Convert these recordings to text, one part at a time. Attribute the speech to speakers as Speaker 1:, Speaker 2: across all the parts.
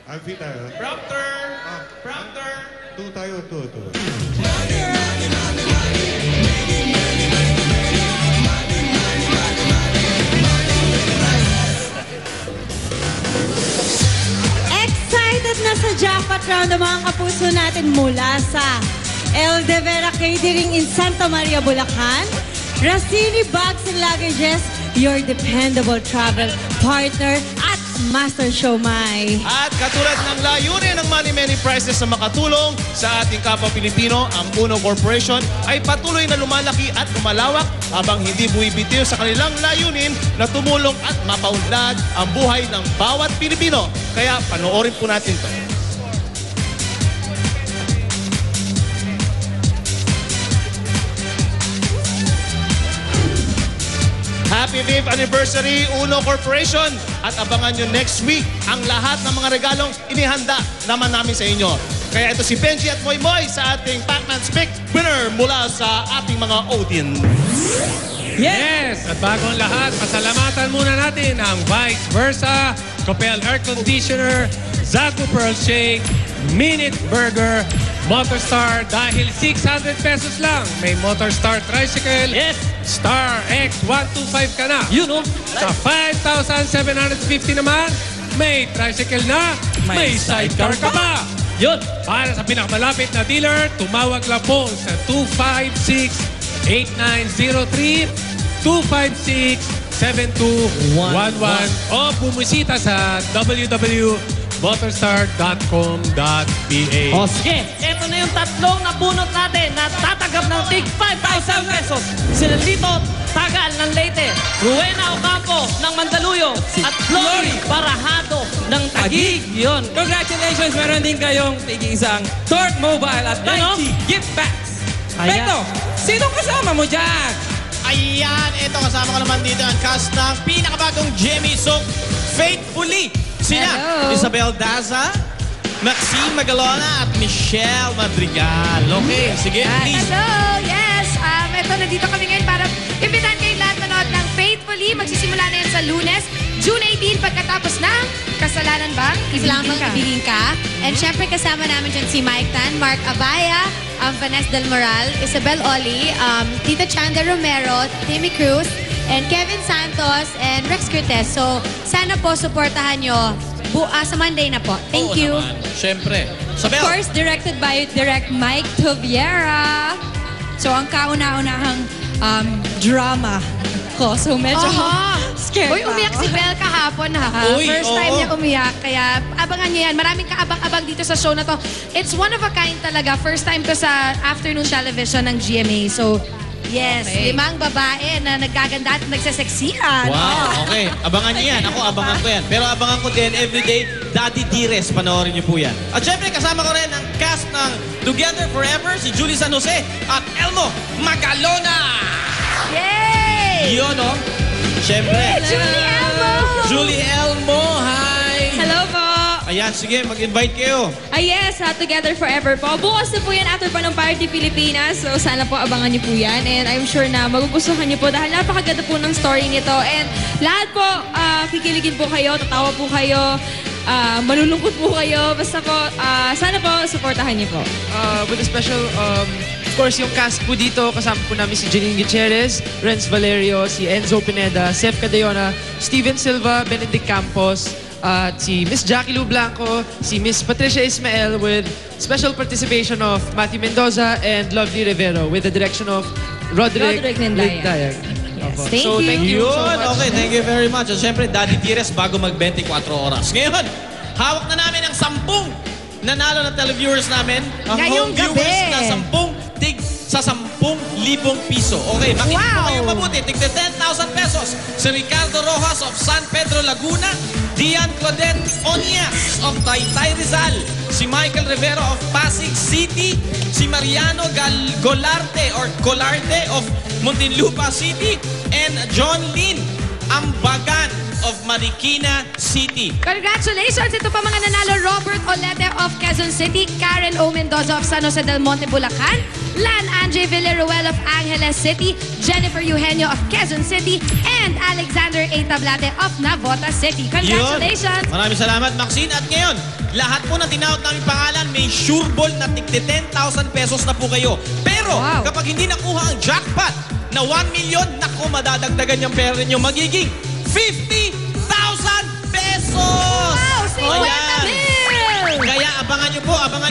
Speaker 1: Alfie tayo.
Speaker 2: Prompter! Prompter!
Speaker 1: Two tayo, two.
Speaker 3: Excited na sa jackpot round ang mga kapuso natin mula sa El De Vera Catering in Santa Maria, Bulacan, Racini Bags and Luggages, your dependable travel partner at Master Showmay.
Speaker 2: At katulad ng layunin ng many prizes na makatulong sa ating kapwa Pilipino, ang Uno Corporation ay patuloy na lumalaki at lumalawak habang hindi buwibitiw sa kanilang layunin na tumulong at mapaunlad ang buhay ng bawat Pilipino. Kaya panoorin po natin to. Happy 5th anniversary, Uno Corporation! At abangan nyo next week ang lahat ng mga regalong inihanda naman namin sa inyo. Kaya ito si Benji at Moy Moy sa ating Pac-Man's Pick winner mula sa ating mga audience.
Speaker 4: Yes! At bagong lahat, pasalamatan muna natin ang Vice Versa, Copel Air Conditioner, Zagu Pearl Shake, Minute Burger, Motorstar dahil 600 pesos lang. May Motorstar Tricycle.
Speaker 5: Yes!
Speaker 4: Star X125 ka na.
Speaker 5: Yun, oh.
Speaker 4: Sa 5,750 naman, may tricycle na, may sidecar ka pa.
Speaker 5: Yun!
Speaker 4: Para sa pinakamalapit na dealer, tumawag lang po sa 256-8903, 256-7211 o bumisita sa www.motorstar.com.ph.
Speaker 5: O sige, eto na yung tatlong nabunot natin na tatanggap ng tig 5,000 pesos. Sila Lito Tagal ng Leyte, Rowena Ocampo ng Mandaluyong, at Flory Barahado ng Taguig. Yun.
Speaker 6: Congratulations! Meron din kayong tig-isang Torque Mobile at
Speaker 5: Ano?
Speaker 6: 90 gift packs.
Speaker 5: Ayan.
Speaker 6: Beto, sinong kasama mo dyan?
Speaker 7: Ayan, ito kasama ko naman dito ang cast ng pinakabagong Jimmy Sok Faithfully. Sina
Speaker 3: Hello.
Speaker 7: Isabel Daza, Maxine Magalona at Michelle Madrigal. Okay, sige, please.
Speaker 8: Hello! Yes! Ito, nandito kami ngayon para imbitahan kayong lahat manood ng Faithfully. Magsisimula na yan sa Lunes, June 18, pagkatapos ng Kasalanan Bang?
Speaker 3: Lamang ibigin ka. And syempre kasama namin dyan si Mike Tan, Mark Abaya, Vanessa Del Moral, Isabel Oli, Tita Chanda Romero, Timmy Cruz, and Kevin Santos, and Rex Cortez. So, sana po supportahan nyo sa Monday na po. Thank you.
Speaker 7: Siyempre.
Speaker 3: Of
Speaker 7: Isabel.
Speaker 3: course, directed by Direct Mike Tuviera. So, ang kauna-unahang drama ko. So, medyo scared
Speaker 8: Uy,
Speaker 3: pa
Speaker 8: umiyak
Speaker 3: ako.
Speaker 8: si Belle kahapon ha.
Speaker 7: Uy,
Speaker 8: First time
Speaker 7: oo.
Speaker 8: niya umiyak. Kaya abangan niyo yan. Maraming kaabang-abang dito sa show na to. It's one of a kind talaga. First time to sa afternoon television ng GMA. So, yes, 5 babae na naggaganda at nagsaseksihan.
Speaker 7: Wow, okay. Abangan niyo yan. Ako, abangan ko yan. Pero abangan ko din everyday, Daddy Dires. Panoorin niyo po yan. At syempre, kasama ko rin ang cast ng Together Forever, si Julie San Jose at Elmo Magalona.
Speaker 8: Yay!
Speaker 7: Yun, oh. Syempre.
Speaker 8: Julie Elmo!
Speaker 7: Julie Elmo, hi!
Speaker 3: Hello po!
Speaker 7: Ayan, sige, mag-invite kayo.
Speaker 3: Yes, Together Forever po. Bukas na po yan after pa ng Party Pilipinas. So sana po abangan niyo po yan. And I'm sure na magugustuhan niyo po dahil napakaganda po ng story nito. And lahat po, kikiligin po kayo, tatawa po kayo, malulungkot po kayo. Basta po, sana po, supportahan niyo po.
Speaker 6: With a special, of course, yung cast po dito, kasama po namin si Janine Gutierrez, Renz Valerio, si Enzo Pineda, Sef Cadayona, Steven Silva, Benedict Campos, at si Miss Jackie Lou Blanco, si Miss Patricia Ismael with special participation of Matthew Mendoza and Lovely Rivero with the direction of Roderick Lindayag.
Speaker 3: Yes,
Speaker 6: Opo.
Speaker 3: thank
Speaker 6: So,
Speaker 3: you.
Speaker 6: thank you so
Speaker 7: Yun,
Speaker 6: much.
Speaker 7: okay, thank you very much. At syempre, Daddy Dires bago mag-24 oras. Ngayon, hawak na namin ang 10 nanalo ng televiewers namin. Ang
Speaker 8: Ngayong
Speaker 7: home viewers
Speaker 8: gabi.
Speaker 7: na 10 tig sa 10,000 piso. Okay, makinig po
Speaker 8: Wow.
Speaker 7: kayong mabuti. Tig 10,000 pesos. Si Ricardo Rojas of San Pedro, Laguna. Dian Claudette Onias of Taytay Rizal. Si Michael Rivero of Pasig City. Si Mariano Golarte of Muntinlupa City. And John Lin Ambagan of Marikina City.
Speaker 8: Congratulations! Ito pa mga nanalo, Robert Olete of Quezon City, Karen O. Mendoza of San Jose del Monte, Bulacan, Lan Andre Villaruel of Angeles City, Jennifer Eugenio of Quezon City, and Alexander A. Tablate of Navota City. Congratulations!
Speaker 7: Yun. Maraming salamat, Maxine. At ngayon, lahat po ng tinawag namin pangalan, may sure ball na tigti 10,000 pesos na po kayo. Pero,
Speaker 8: Wow.
Speaker 7: kapag hindi nakuha ang jackpot na 1 million, naku, madadagdagan yung pera ninyo. Magiging 50,000 pesos!
Speaker 8: Wow! 50
Speaker 7: Ayan.
Speaker 8: mil!
Speaker 7: Kaya abangan nyo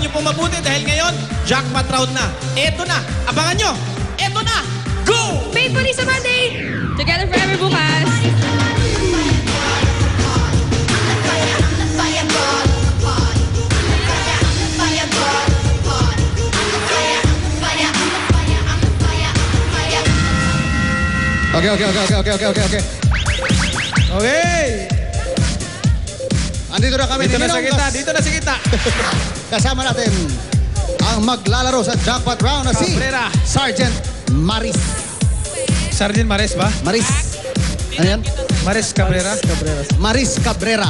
Speaker 7: po mabuti dahil ngayon, jackpot round na. Eto na, abangan nyo. Eto na, go!
Speaker 8: Faithfully sa Monday!
Speaker 3: Together forever bukas.
Speaker 1: Okay. Andito na kami.
Speaker 9: Dito na sa
Speaker 1: Ninong.
Speaker 9: kita, dito na sa kita.
Speaker 1: Kasama natin ang maglalaro sa jackpot round na si
Speaker 9: Cabrera.
Speaker 1: Sergeant Maris.
Speaker 9: Sergeant Mares ba?
Speaker 1: Maris. Ano yan?
Speaker 9: Mares Cabrera.
Speaker 1: Maris Cabrera.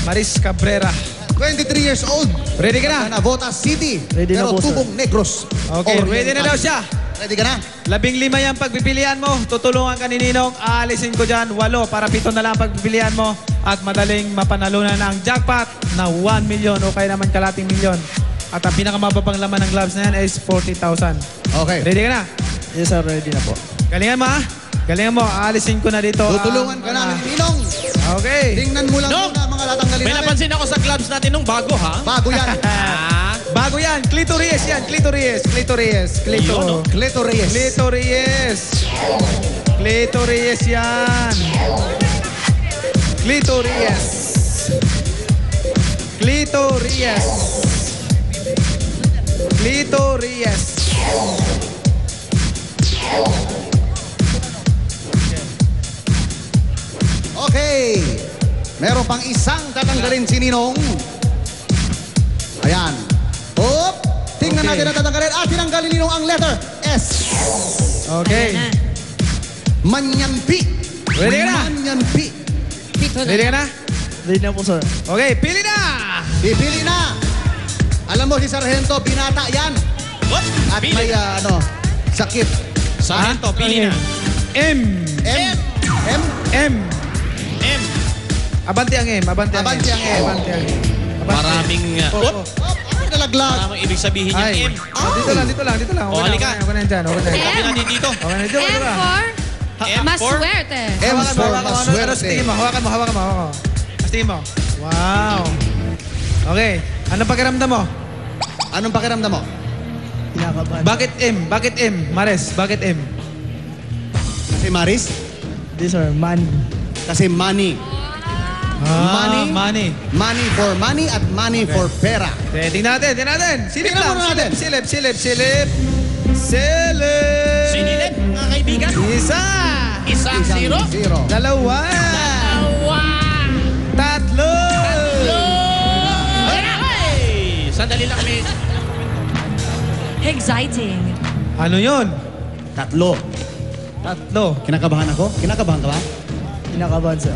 Speaker 9: Maris Cabrera.
Speaker 1: 23 years old.
Speaker 9: Ready ka na?
Speaker 1: Navota City.
Speaker 9: Ready na
Speaker 1: pero
Speaker 9: po, sir.
Speaker 1: tubong Negros.
Speaker 9: Okay, ready na daw siya.
Speaker 1: Ready ka na?
Speaker 9: 15 yan pagpipilian mo. Tutulungan ka ni Ninong. Aalisin ko dyan. 8 para 7 na lang pagpipilian mo. At madaling mapanalunan ang jackpot na 1 million o kaya naman kalating milyon. At ang pinakamababang laman ng gloves na yan is 40,000.
Speaker 1: Okay.
Speaker 9: Ready ka na?
Speaker 6: Yes, sir. Ready na po.
Speaker 9: Galingan mo ha. Galingan mo. Aalisin ko na dito.
Speaker 1: Tutulungan ka namin ni Ninong.
Speaker 9: Okay.
Speaker 1: Tingnan mo lang
Speaker 7: Nong,
Speaker 1: muna mga tatanggalin
Speaker 7: May
Speaker 1: namin.
Speaker 7: napansin ako sa clubs natin nung bago, ha?
Speaker 1: Bago yan.
Speaker 9: Bago yan. Clitoris yan. Clitoris. Clitoris.
Speaker 7: Yun, no?
Speaker 1: Clitoris.
Speaker 9: Clitoris. Clitoris yan. Clitoris. Clitoris. Clitoris.
Speaker 1: Okay. Meron pang isang tatanggalin si Ninong. Ayan. Hop. Tingnan
Speaker 9: Okay.
Speaker 1: natin ang tatanggalin. Tinanggalin ni Ninong ang letter S.
Speaker 9: Okay.
Speaker 1: Manyanpi.
Speaker 9: Ready ka na?
Speaker 1: Manyanpi.
Speaker 9: Ready ka na?
Speaker 6: Ready na po, sir.
Speaker 9: Okay, pili na!
Speaker 1: Pipili na. Alam mo si Sargento, binata yan.
Speaker 7: What?
Speaker 1: At may sakit.
Speaker 7: Saan to? Pili na.
Speaker 9: M.
Speaker 1: M. M.
Speaker 9: M.
Speaker 7: M.
Speaker 9: Abante ang M. Abante ang M.
Speaker 1: Abante ang M.
Speaker 9: Abante ang M. Abante.
Speaker 7: Maraming,
Speaker 9: Opo.
Speaker 1: Nalaglag.
Speaker 7: maraming ibig sabihin yung
Speaker 9: Ay.
Speaker 7: M.
Speaker 9: Dito lang, dito lang, dito lang.
Speaker 7: O, halika.
Speaker 9: Okay na yan dyan. Okay na yan.
Speaker 7: Sabi natin dito.
Speaker 9: Okay na dyan.
Speaker 8: M for
Speaker 7: M for?
Speaker 8: maswerte.
Speaker 1: M for
Speaker 9: Ano sa
Speaker 1: maswerte.
Speaker 9: tingin mo? Hawakan mo, hawakan mo, hawakan mo. Sa tingin mo. Wow. Okay. Anong pakiramdam mo?
Speaker 1: Anong pakiramdam mo?
Speaker 9: Bakit M? Bakit M? Mares, bakit M?
Speaker 1: Si Maris?
Speaker 6: This, sir. Man.
Speaker 1: Kasi money. Money?
Speaker 9: Money.
Speaker 1: Money for money at money for pera.
Speaker 9: Okay, tingnan natin, tingnan natin. Silip
Speaker 1: Tingnan
Speaker 9: lang.
Speaker 1: muna natin.
Speaker 9: Silip, silip, silip. Silip.
Speaker 7: Sinilip, mga kaibigan.
Speaker 9: Isa.
Speaker 7: Isang zero.
Speaker 1: Zero.
Speaker 9: Dalawa. Tatlo.
Speaker 7: Ay! Sandali lang, may...
Speaker 8: Exciting.
Speaker 9: Ano yun?
Speaker 1: Tatlo.
Speaker 9: Tatlo.
Speaker 1: Kinakabahan ako? Kinakabahan ka ba?
Speaker 6: Kinakabahan, sir.